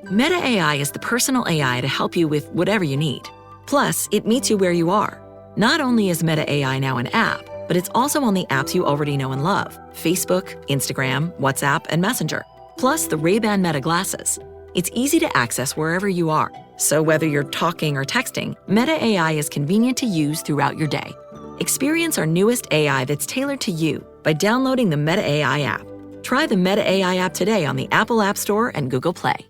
Meta AI is the personal AI to help you with whatever you need. Plus, it meets you where you are. Not only is Meta AI now an app, but it's also on the apps you already know and love: Facebook, Instagram, WhatsApp, and Messenger. Plus the Ray-Ban Meta glasses. It's easy to access wherever you are. So whether you're talking or texting, Meta AI is convenient to use throughout your day. Experience our newest AI that's tailored to you by downloading the Meta AI app. Try the Meta AI app today on the Apple App Store and Google Play.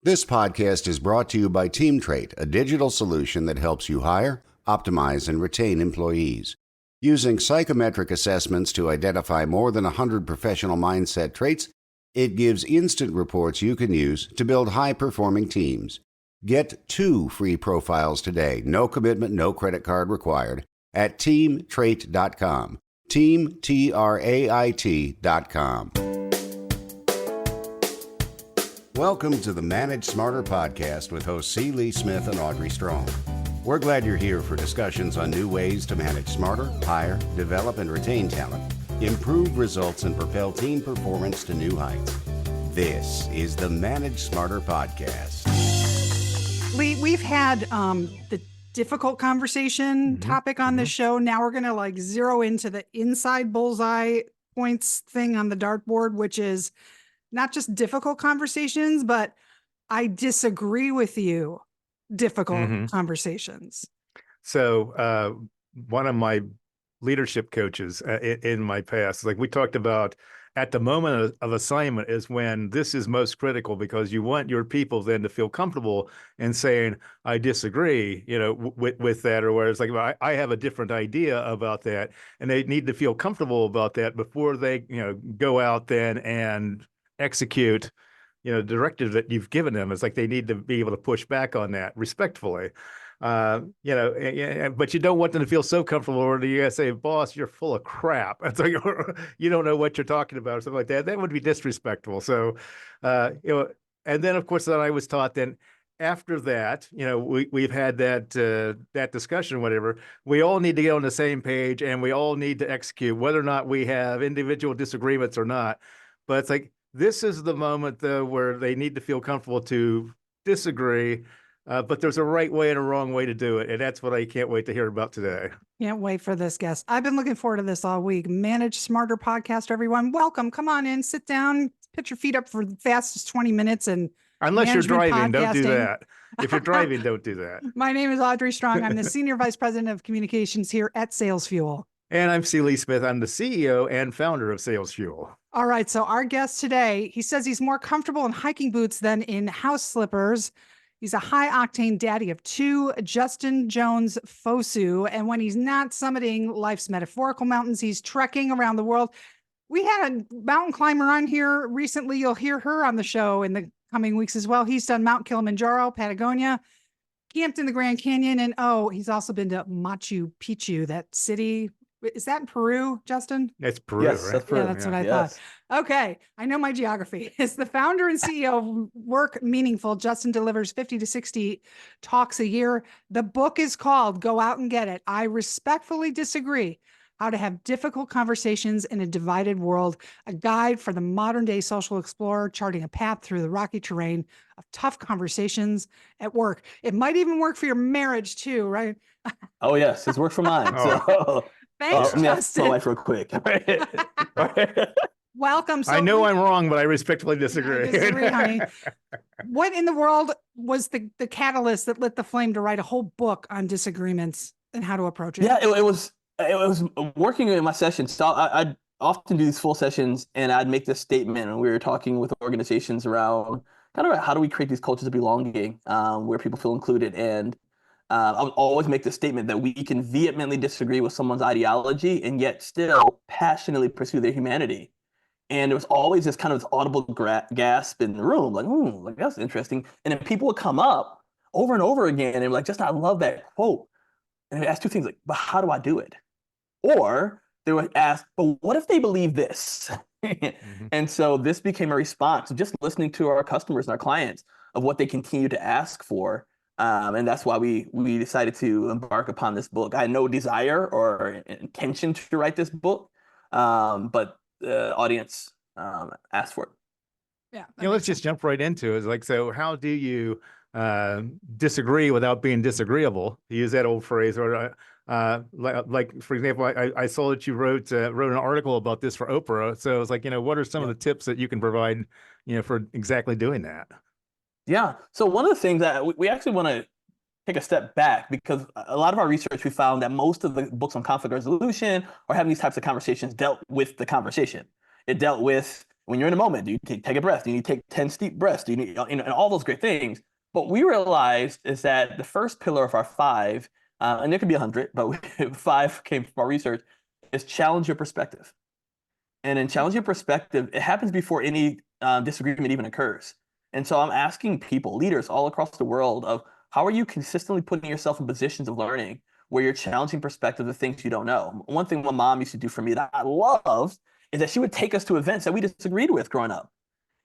This podcast is brought to you by TeamTrade, a digital solution that helps you hire, optimize, and retain employees. Using psychometric assessments to identify more than 100 professional mindset traits, it gives instant reports you can use to build high-performing teams. Get 2 free profiles today, no commitment, no credit card required, at teamtrait.com. TeamTrait.com. Welcome to the Manage Smarter podcast with hosts C. Lee Smith and Audrey Strong. We're glad you're here for discussions on new ways to manage smarter, hire, develop, and retain talent, improve results, and propel team performance to new heights. This is the Manage Smarter podcast. Lee, we've had the difficult conversation topic on the show. Now we're going to zero into the inside bullseye points thing on the dartboard, which is not just difficult conversations, but I disagree with you. Difficult conversations. So one of my leadership coaches in my past, we talked about at the moment of assignment is when this is most critical, because you want your people then to feel comfortable in saying, I disagree, with that, or whereas I have a different idea about that, and they need to feel comfortable about that before they, go out then and execute the directive that you've given them. It's they need to be able to push back on that respectfully. But you don't want them to feel so comfortable where you gotta say, boss, you're full of crap. It's you don't know what you're talking about or something like that. That would be disrespectful. So, and then of course, then I was taught then after that, we've had that discussion, whatever, we all need to get on the same page and we all need to execute, whether or not we have individual disagreements or not. But it's this is the moment, though, where they need to feel comfortable to disagree, but there's a right way and a wrong way to do it. And that's what I can't wait to hear about today. Can't wait for this guest. I've been looking forward to this all week. Manage Smarter podcast, everyone. Welcome. Come on in, sit down, put your feet up for the fastest 20 minutes. And unless you're driving, don't do that. If you're driving, don't do that. My name is Audrey Strong. I'm the Senior Vice President of Communications here at Sales Fuel. And I'm C. Lee Smith. I'm the CEO and founder of Sales Fuel. All right. So our guest today, he says he's more comfortable in hiking boots than in house slippers. He's a high-octane daddy of 2, Justin Jones-Fosu. And when he's not summiting life's metaphorical mountains, he's trekking around the world. We had a mountain climber on here recently. You'll hear her on the show in the coming weeks as well. He's done Mount Kilimanjaro, Patagonia, camped in the Grand Canyon, and he's also been to Machu Picchu, that city. Is that in Peru, Justin? It's Peru, yes, right? That's Peru. Yeah, that's what I thought. Okay. I know my geography. As the founder and CEO of Work Meaningful, Justin delivers 50 to 60 talks a year. The book is called Go Out and Get It. I respectfully disagree. How to have difficult conversations in a divided world, a guide for the modern day social explorer, charting a path through the rocky terrain of tough conversations at work. It might even work for your marriage too, right? Oh, yes. It's worked for mine. So Thanks, let me ask Justin. my wife real quick. Welcome. So I know I'm wrong, but I respectfully disagree. I disagree, honey. What in the world was the catalyst that lit the flame to write a whole book on disagreements and how to approach it? Yeah, it was working in my sessions. So I'd often do these full sessions, and I'd make this statement, and we were talking with organizations around kind of how do we create these cultures of belonging where people feel included. And I would always make the statement that we can vehemently disagree with someone's ideology and yet still passionately pursue their humanity. And there was always this kind of audible gasp in the room, that's interesting. And then people would come up over and over again and like, just I love that quote. And they ask 2 things but how do I do it? Or they would ask, but what if they believe this? And so this became a response of just listening to our customers and our clients of what they continue to ask for. And that's why we decided to embark upon this book. I had no desire or intention to write this book, but the audience asked for it. Yeah. Let's just jump right into it. It's like, so how do you disagree without being disagreeable? To use that old phrase, or like for example, I saw that you wrote an article about this for Oprah. So it's like, what are some of the tips that you can provide, for exactly doing that? Yeah. So one of the things that we actually want to take a step back, because a lot of our research, we found that most of the books on conflict resolution or having these types of conversations dealt with the conversation. It dealt with when you're in a moment, do you take a breath? Do you need to take 10 deep breaths? Do you need, and all those great things. What we realized is that the first pillar of our five, and there could be 100, but five came from our research, is challenge your perspective. And in challenge your perspective, it happens before any disagreement even occurs. And so I'm asking people, leaders all across the world, of how are you consistently putting yourself in positions of learning where you're challenging perspectives of things you don't know? One thing my mom used to do for me that I loved is that she would take us to events that we disagreed with growing up.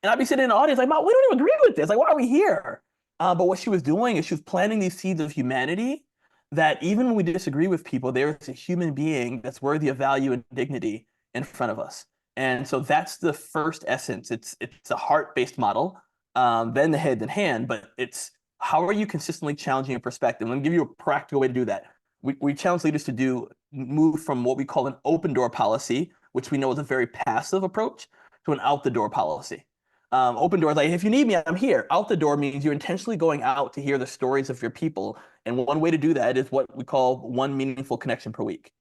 And I'd be sitting in the audience like, Mom, we don't even agree with this. Like, why are we here? But what she was doing is she was planting these seeds of humanity, that even when we disagree with people, there is a human being that's worthy of value and dignity in front of us. And so that's the first essence. It's a heart-based model, then the head, then hand, but it's how are you consistently challenging your perspective? Let me give you a practical way to do that. We challenge leaders to move from what we call an open door policy, which we know is a very passive approach, to an out the door policy. Open door is like, if you need me, I'm here. Out the door means you're intentionally going out to hear the stories of your people. And one way to do that is what we call one meaningful connection per week.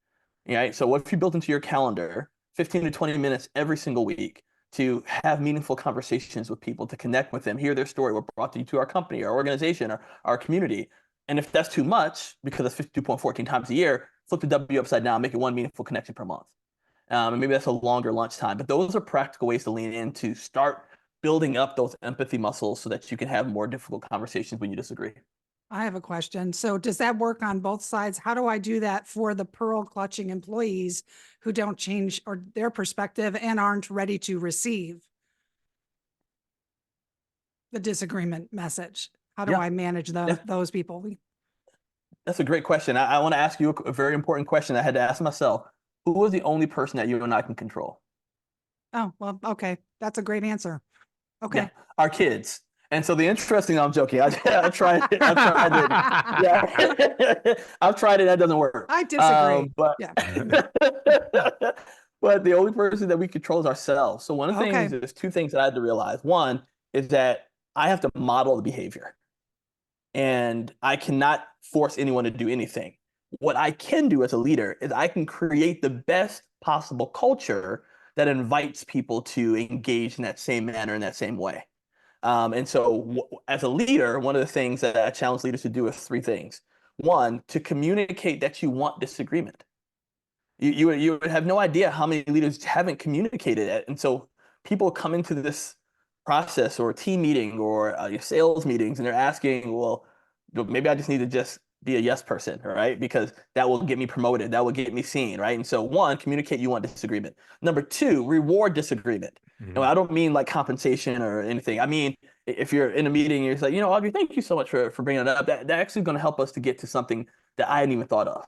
Right? So what if you built into your calendar 15 to 20 minutes every single week to have meaningful conversations with people, to connect with them, hear their story, what brought you to our company, our organization, our community. And if that's too much, because that's 52.14 times a year, flip the W upside down, make it one meaningful connection per month. And maybe that's a longer lunch time. But those are practical ways to lean in to start building up those empathy muscles so that you can have more difficult conversations when you disagree. I have a question. So does that work on both sides? How do I do that for the pearl clutching employees who don't change or their perspective and aren't ready to receive the disagreement message? How do I manage those people? That's a great question. I want to ask you a very important question I had to ask myself. Who is the only person that you and I can control? Oh, well, okay. That's a great answer. Okay. Yeah, our kids. And so the interesting, I'm joking. I've tried it. Yeah. I've tried it. That doesn't work. I disagree. But yeah. But the only person that we control is ourselves. So one of the things, there's two things that I had to realize. One is that I have to model the behavior, and I cannot force anyone to do anything. What I can do as a leader is I can create the best possible culture that invites people to engage in that same manner, in that same way. And so as a leader, one of the things that I challenge leaders to do is three things. One, to communicate that you want disagreement. You would have no idea how many leaders haven't communicated it. And so people come into this process or team meeting or your sales meetings, and they're asking, well, maybe I just need to just be a yes person, right? Because that will get me promoted. That will get me seen, right? And so one, communicate you want disagreement. Number two, reward disagreement. Mm-hmm. I don't mean like compensation or anything. I mean, if you're in a meeting, you're like, Audrey, thank you so much for bringing it up. That actually is going to help us to get to something that I hadn't even thought of.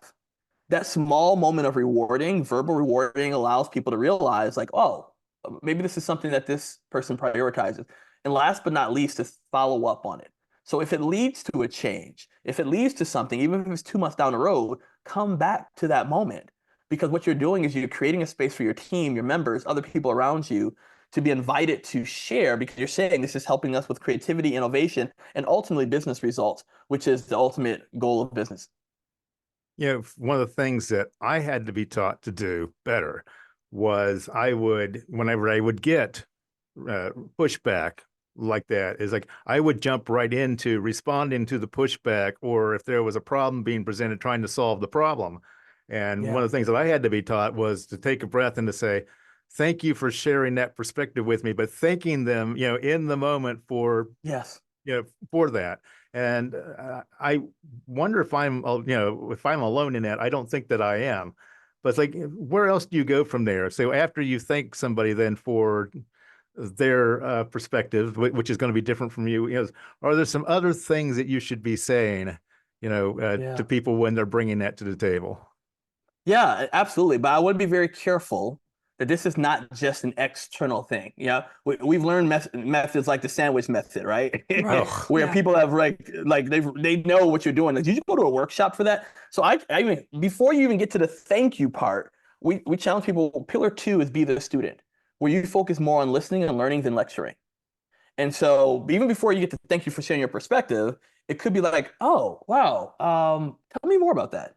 That small moment of rewarding, verbal rewarding, allows people to realize like, oh, maybe this is something that this person prioritizes. And last but not least, to follow up on it. So if it leads to a change, if it leads to something, even if it's 2 months down the road, come back to that moment. Because what you're doing is you're creating a space for your team, your members, other people around you to be invited to share, because you're saying this is helping us with creativity, innovation, and ultimately business results, which is the ultimate goal of business. One of the things that I had to be taught to do better was whenever I would get pushback like that, is like I would jump right into responding to the pushback, or if there was a problem being presented, trying to solve the problem. And one of the things that I had to be taught was to take a breath and to say, thank you for sharing that perspective with me, but thanking them, in the moment for for that. And I wonder if I'm alone in that. I don't think that I am, but it's like, where else do you go from there? So after you thank somebody then for their perspective, which is going to be different from you, are there some other things that you should be saying, to people when they're bringing that to the table? Yeah, absolutely. But I would be very careful that this is not just an external thing. Yeah, we've learned methods like the sandwich method, right? Right. Where Yeah. people have like they know what you're doing. Like, did you go to a workshop for that? So I mean, before you even get to the thank you part, we challenge people. Pillar 2 is be the student, where you focus more on listening and learning than lecturing. And so even before you get to thank you for sharing your perspective, it could be like, oh, wow, tell me more about that.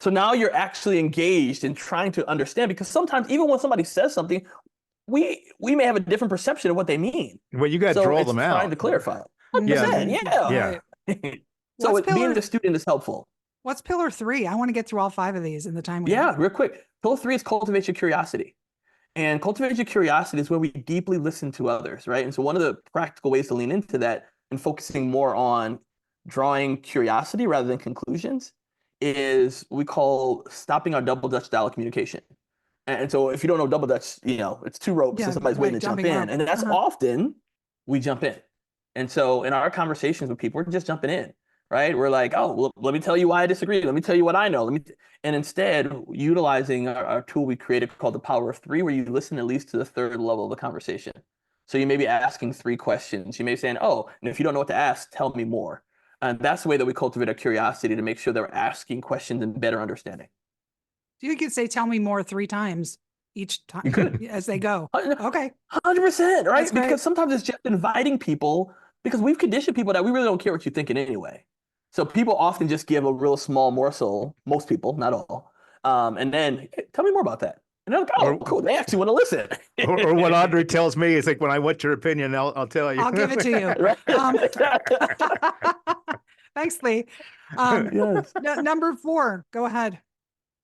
So now you're actually engaged in trying to understand, because sometimes even when somebody says something, we may have a different perception of what they mean. Well, you got to So draw it's them trying out. to clarify. Yeah. 100%, yeah. Yeah. So What's being pillar- the student is helpful. What's pillar 3? I want to get through all 5 of these in the time we have. Yeah, real quick. Pillar 3 is cultivate your curiosity. And cultivate your curiosity is where we deeply listen to others, right? And so one of the practical ways to lean into that and focusing more on drawing curiosity rather than conclusions is we call stopping our double Dutch style of communication. And so if you don't know double Dutch, it's 2 ropes and somebody's waiting to jump in. rope. And that's often we jump in. And so in our conversations with people, we're just jumping in, right? We're like, oh, well, let me tell you why I disagree. Let me tell you what I know. And instead, utilizing our tool we created called the Power of 3, where you listen at least to the 3rd level of the conversation. So you may be asking 3 questions. You may be saying, oh, and if you don't know what to ask, tell me more. And that's the way that we cultivate our curiosity to make sure that we're asking questions and better understanding. You could say, tell me more 3 times each time You could. as they go. Okay. 100%, right? That's great. Because sometimes it's just inviting people, because we've conditioned people that we really don't care what you're thinking anyway. So people often just give a real small morsel, most people, not all. And then, hey, tell me more about that. And they're like, oh, cool. They actually want to listen. or what Audrey tells me is like, when I want your opinion, I'll tell you. I'll give it to you. Thanks, Lee. Yes. Number 4, go ahead.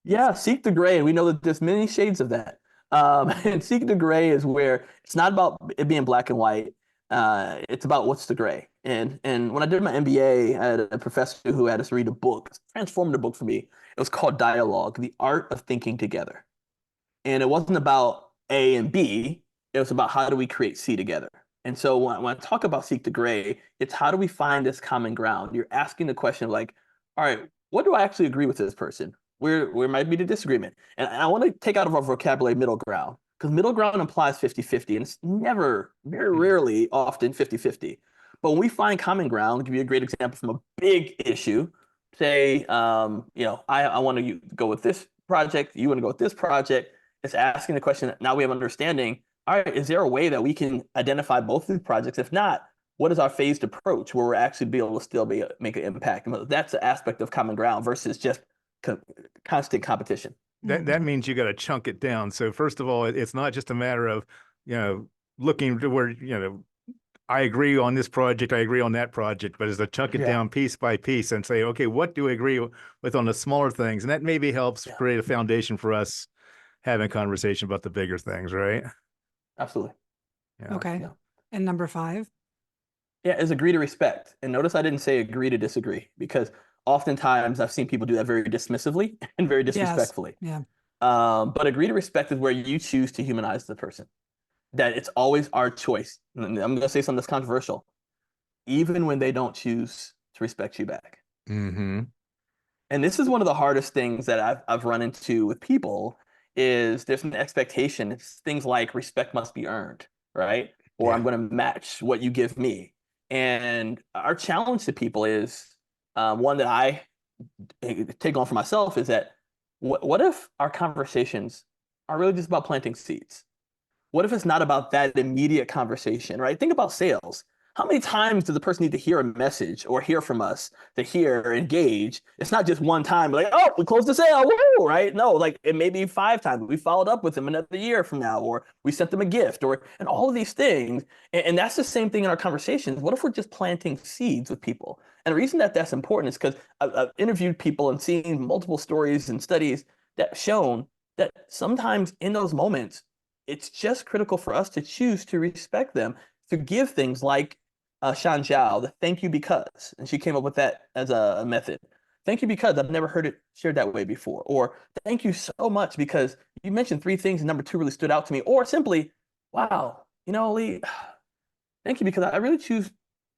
Yeah, seek the gray. We know that there's many shades of that. And seek the gray is where it's not about it being black and white. It's about what's the gray. And when I did my MBA, I had a professor who had us read a book, a transformative book for me. It was called Dialogue, The Art of Thinking Together. And it wasn't about A and B. It was about how do we create C together. And so when I talk about seek the gray, it's how do we find this common ground? You're asking the question of like, all right, what do I actually agree with this person? Where might be the disagreement? And I want to take out of our vocabulary middle ground, because middle ground implies 50-50, and it's never, very rarely, often 50-50. But when we find common ground, I'll give you a great example from a big issue. Say, I want to go with this project, you want to go with this project. It's asking the question, now we have understanding, all right, is there a way that we can identify both of these projects? If not, what is our phased approach where we're actually be able to still make an impact? That's the aspect of common ground versus just constant competition. That means you got to chunk it down. So first of all, it's not just a matter of, looking to where, I agree on this project, I agree on that project, but it's to chunk it down piece by piece and say, okay, what do we agree with on the smaller things? And that maybe helps create a foundation for us having a conversation about the bigger things, right? Absolutely. Yeah. Okay. Yeah. And number 5? Yeah, is agree to respect. And notice I didn't say agree to disagree, because oftentimes I've seen people do that very dismissively and very disrespectfully. Yes. But agree to respect is where you choose to humanize the person. That it's always our choice. And I'm going to say something that's controversial. Even when they don't choose to respect you back. Mm-hmm. And this is one of the hardest things that I've run into with people is there's an expectation. It's things like respect must be earned, right? Or I'm going to match what you give me. And our challenge to people is one that I take on for myself is that what if our conversations are really just about planting seeds? What if it's not about that immediate conversation, right? Think about sales. How many times does the person need to hear a message or hear from us to hear or engage? It's not just one time, like, oh, we closed the sale, woo, right? No, like it may be 5 times. We followed up with them another year from now, or we sent them a gift, and all of these things. And that's the same thing in our conversations. What if we're just planting seeds with people? And the reason that that's important is because I've interviewed people and seen multiple stories and studies that have shown that sometimes in those moments, it's just critical for us to choose to respect them, to give things like Shan Zhao, the thank you because, and she came up with that as a method. Thank you because I've never heard it shared that way before. Or thank you so much because you mentioned 3 things and number 2 really stood out to me. Or simply, wow, Lee, thank you because I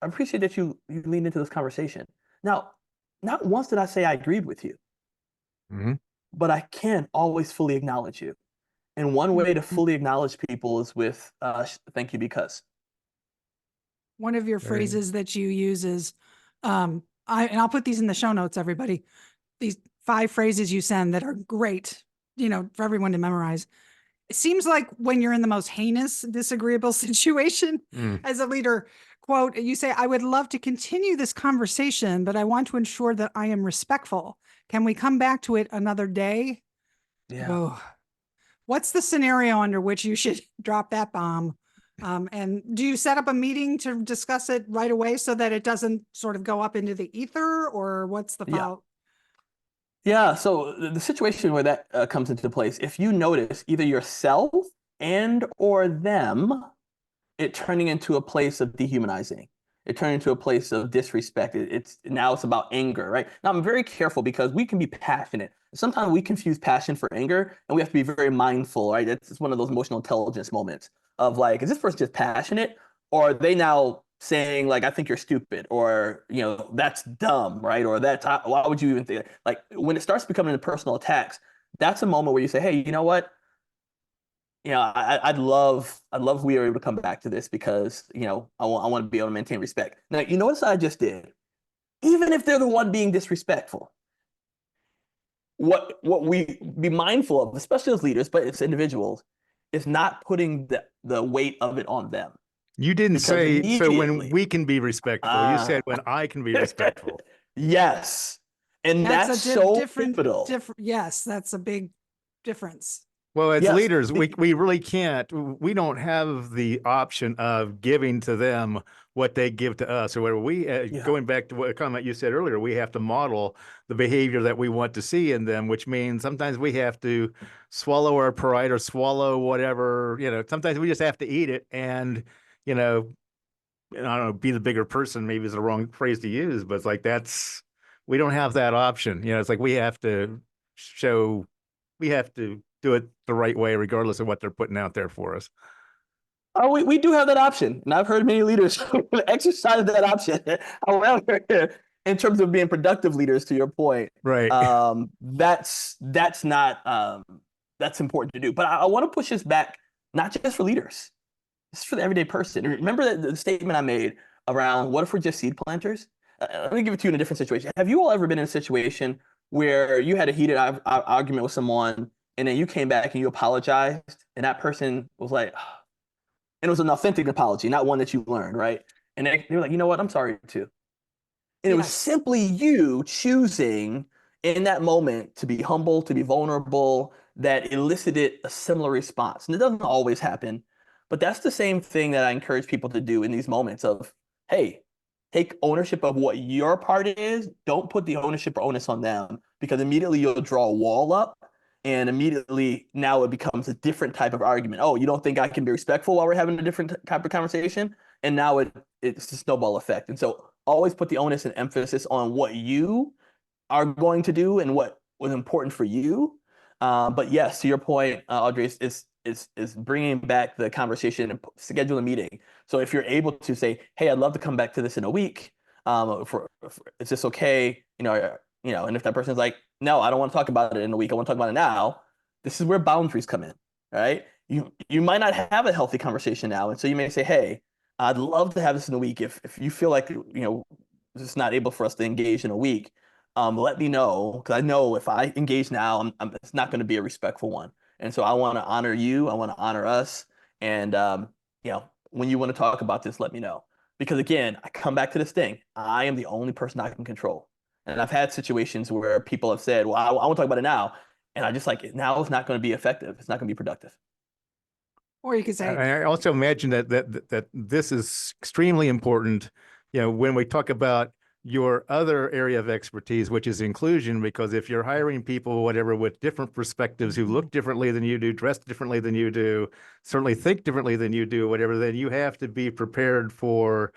appreciate that you leaned into this conversation. Now, not once did I say I agreed with you, but I can't always fully acknowledge you. And one way to fully acknowledge people is with thank you because. One of your phrases that you use is, and I'll put these in the show notes, everybody. These 5 phrases you send that are great, for everyone to memorize. It seems like when you're in the most heinous, disagreeable situation as a leader, quote, you say, I would love to continue this conversation, but I want to ensure that I am respectful. Can we come back to it another day? Yeah. Oh, what's the scenario under which you should drop that bomb? And do you set up a meeting to discuss it right away so that it doesn't sort of go up into the ether, or what's the follow? Yeah. So the situation where that comes into place, if you notice either yourself and or them, it turning into a place of dehumanizing. It turned into a place of disrespect. It's about anger, right? Now I'm very careful because we can be passionate. Sometimes we confuse passion for anger, and we have to be very mindful, right? It's one of those emotional intelligence moments of like, is this person just passionate, or are they now saying like, I think you're stupid, or that's dumb, right? Or that's why would you even think like when it starts becoming personal attacks, that's a moment where you say, hey, you know what? I'd love if we were able to come back to this because, I want to be able to maintain respect. Now, you notice I just did, even if they're the one being disrespectful, what we be mindful of, especially as leaders, but it's individuals, is not putting the weight of it on them. You didn't say, so when we can be respectful, you said when I can be respectful. Yes. And that's so pivotal. Yes, that's a big difference. Well, as leaders, we really can't. We don't have the option of giving to them what they give to us, or whatever. Going back to what comment you said earlier, we have to model the behavior that we want to see in them, which means sometimes we have to swallow our pride or swallow whatever. Sometimes we just have to eat it, and I don't know, be the bigger person. Maybe is the wrong phrase to use, but it's like we don't have that option. It's like we have to do it the right way, regardless of what they're putting out there for us. Oh, we do have that option. And I've heard many leaders exercise that option. However, in terms of being productive leaders, to your point, right? That's not that's important to do. But I want to push this back, not just for leaders, it's for the everyday person. Remember the statement I made around what if we're just seed planters? Let me give it to you in a different situation. Have you all ever been in a situation where you had a heated argument with someone, and then you came back and you apologized, and that person was like, and it was an authentic apology, not one that you learned, right? And they were like, you know what, I'm sorry too. And it was simply you choosing in that moment to be humble, to be vulnerable, that elicited a similar response. And it doesn't always happen, but that's the same thing that I encourage people to do in these moments of, hey, take ownership of what your part is. Don't put the ownership or onus on them, because immediately you'll draw a wall up, and immediately now it becomes a different type of argument. Oh, you don't think I can be respectful while we're having a different type of conversation? And now it's a snowball effect. And so always put the onus and emphasis on what you are going to do and what was important for you. But yes, to your point, Audrey, is bringing back the conversation and schedule a meeting. So if you're able to say, hey, I'd love to come back to this in a week. Is this okay? And if that person's like, no, I don't want to talk about it in a week, I want to talk about it now. This is where boundaries come in, right? You might not have a healthy conversation now. And so you may say, hey, I'd love to have this in a week. If you feel like, it's not able for us to engage in a week, let me know. Because I know if I engage now, it's not going to be a respectful one. And so I want to honor you. I want to honor us. And, when you want to talk about this, let me know. Because again, I come back to this thing. I am the only person I can control. And I've had situations where people have said, well, I want to talk about it now. And I just like, now it's not going to be effective. It's not going to be productive. Or you could say, I also imagine that this is extremely important, when we talk about your other area of expertise, which is inclusion, because if you're hiring people, whatever, with different perspectives, who look differently than you do, dress differently than you do, certainly think differently than you do, whatever, then you have to be prepared for,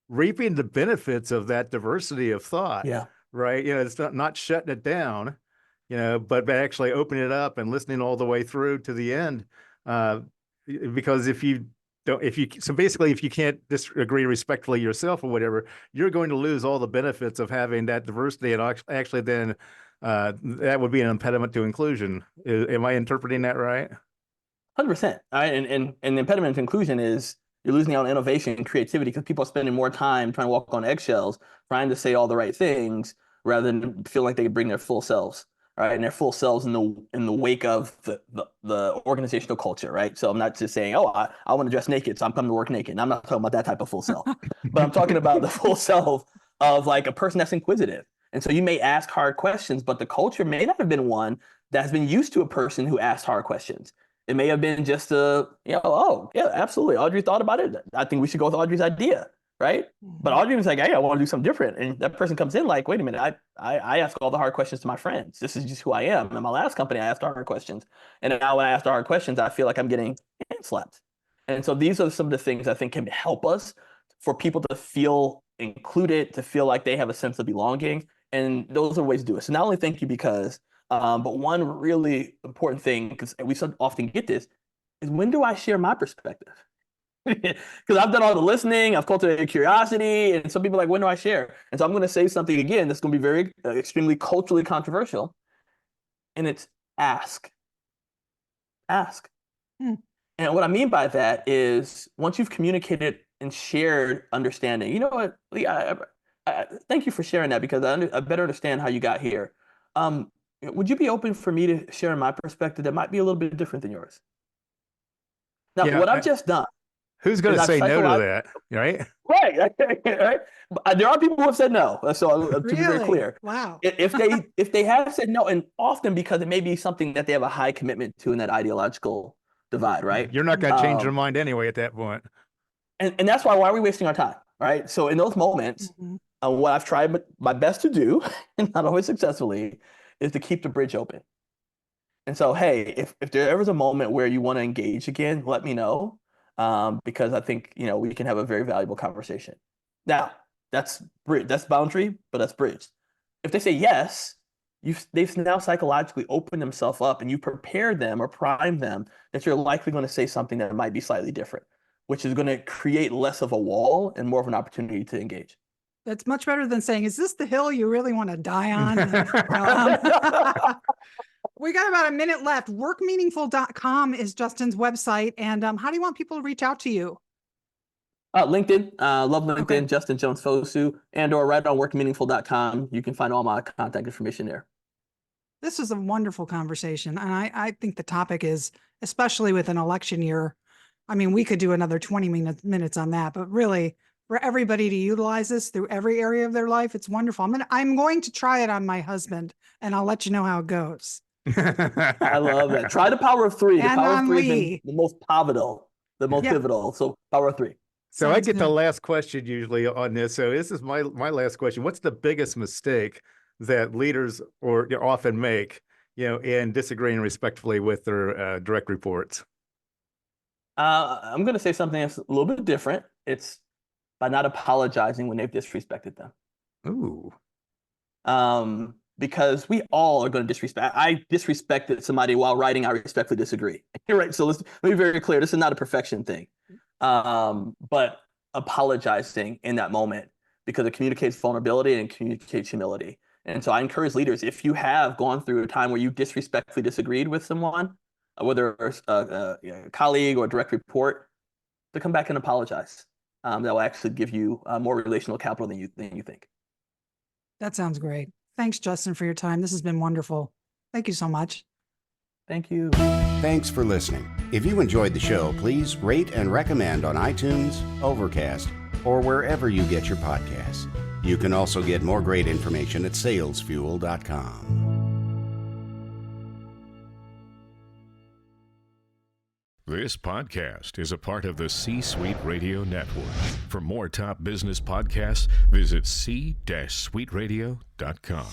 reaping the benefits of that diversity of thought. Yeah. Right. It's not shutting it down, but actually opening it up and listening all the way through to the end. Because if you can't disagree respectfully yourself or whatever, you're going to lose all the benefits of having that diversity and actually then that would be an impediment to inclusion. Am I interpreting that right? 100%. All right. And the impediment to inclusion is you're losing out on innovation and creativity because people are spending more time trying to walk on eggshells, trying to say all the right things rather than feel like they can bring their full selves, right? And their full selves in the wake of the organizational culture, right? So I'm not just saying, oh, I want to dress naked, so I'm coming to work naked. And I'm not talking about that type of full self, but I'm talking about the full self of like a person that's inquisitive. And so you may ask hard questions, but the culture may not have been one that has been used to a person who asked hard questions. It may have been just oh, yeah, absolutely. Audrey thought about it. I think we should go with Audrey's idea, right? But Audrey was like, hey, I want to do something different. And that person comes in like, wait a minute, I ask all the hard questions to my friends. This is just who I am. In my last company, I asked hard questions. And now when I ask the hard questions, I feel like I'm getting hand slapped. And so these are some of the things I think can help us for people to feel included, to feel like they have a sense of belonging. And those are ways to do it. So not only thank you because but one really important thing, because we so often get this, is when do I share my perspective? Because I've done all the listening, I've cultivated curiosity, and some people are like, when do I share? And so I'm going to say something again that's going to be very extremely culturally controversial, and it's ask. Ask. And what I mean by that is once you've communicated and shared understanding, you know what, Lee, I thank you for sharing that because I better understand how you got here. Would you be open for me to share my perspective that might be a little bit different than yours? Now, what I've just done. Who's going to say no to that, right? Right. Right. There are people who have said no. So to be very clear. Wow. If they have said no, and often because it may be something that they have a high commitment to in that ideological divide, right? You're not going to change their mind anyway at that point. And that's why are we wasting our time, right? So in those moments, what I've tried my best to do, and not always successfully, is to keep the bridge open. And so, hey, if there ever is a moment where you want to engage again, let me know, because I think we can have a very valuable conversation. Now, that's boundary, but that's bridge. If they say yes, they've now psychologically opened themselves up, and you prepared them or primed them that you're likely going to say something that might be slightly different, which is going to create less of a wall and more of an opportunity to engage. That's much better than saying, is this the hill you really want to die on? We got about a minute left. Workmeaningful.com is Justin's website. And how do you want people to reach out to you? LinkedIn. Love LinkedIn, Okay. Justin Jones-Fosu, or right on workmeaningful.com. You can find all my contact information there. This was a wonderful conversation. And I think the topic is, especially with an election year, I mean, we could do another 20 minutes on that, but really, for everybody to utilize this through every area of their life, it's wonderful. I'm going to try it on my husband, and I'll let you know how it goes. I love that. Try the power of three. The And power on of three Lee. has been the most pivotal, pivotal. So power of three. So I Sounds get good. the last question usually on this. So this is my last question. What's the biggest mistake that leaders often make, in disagreeing respectfully with their direct reports? I'm going to say something that's a little bit different. It's by not apologizing when they've disrespected them. Ooh. Because we all are going to disrespect. I disrespected somebody while writing, I respectfully disagree. Right. So let me be very clear. This is not a perfection thing. But apologizing in that moment because it communicates vulnerability and communicates humility. And so I encourage leaders, if you have gone through a time where you disrespectfully disagreed with someone, whether it's a colleague or a direct report, to come back and apologize. That will actually give you more relational capital than you think. That sounds great. Thanks, Justin, for your time. This has been wonderful. Thank you so much. Thank you. Thanks for listening. If you enjoyed the show, please rate and recommend on iTunes, Overcast, or wherever you get your podcasts. You can also get more great information at salesfuel.com. This podcast is a part of the C-Suite Radio Network. For more top business podcasts, visit c-suiteradio.com.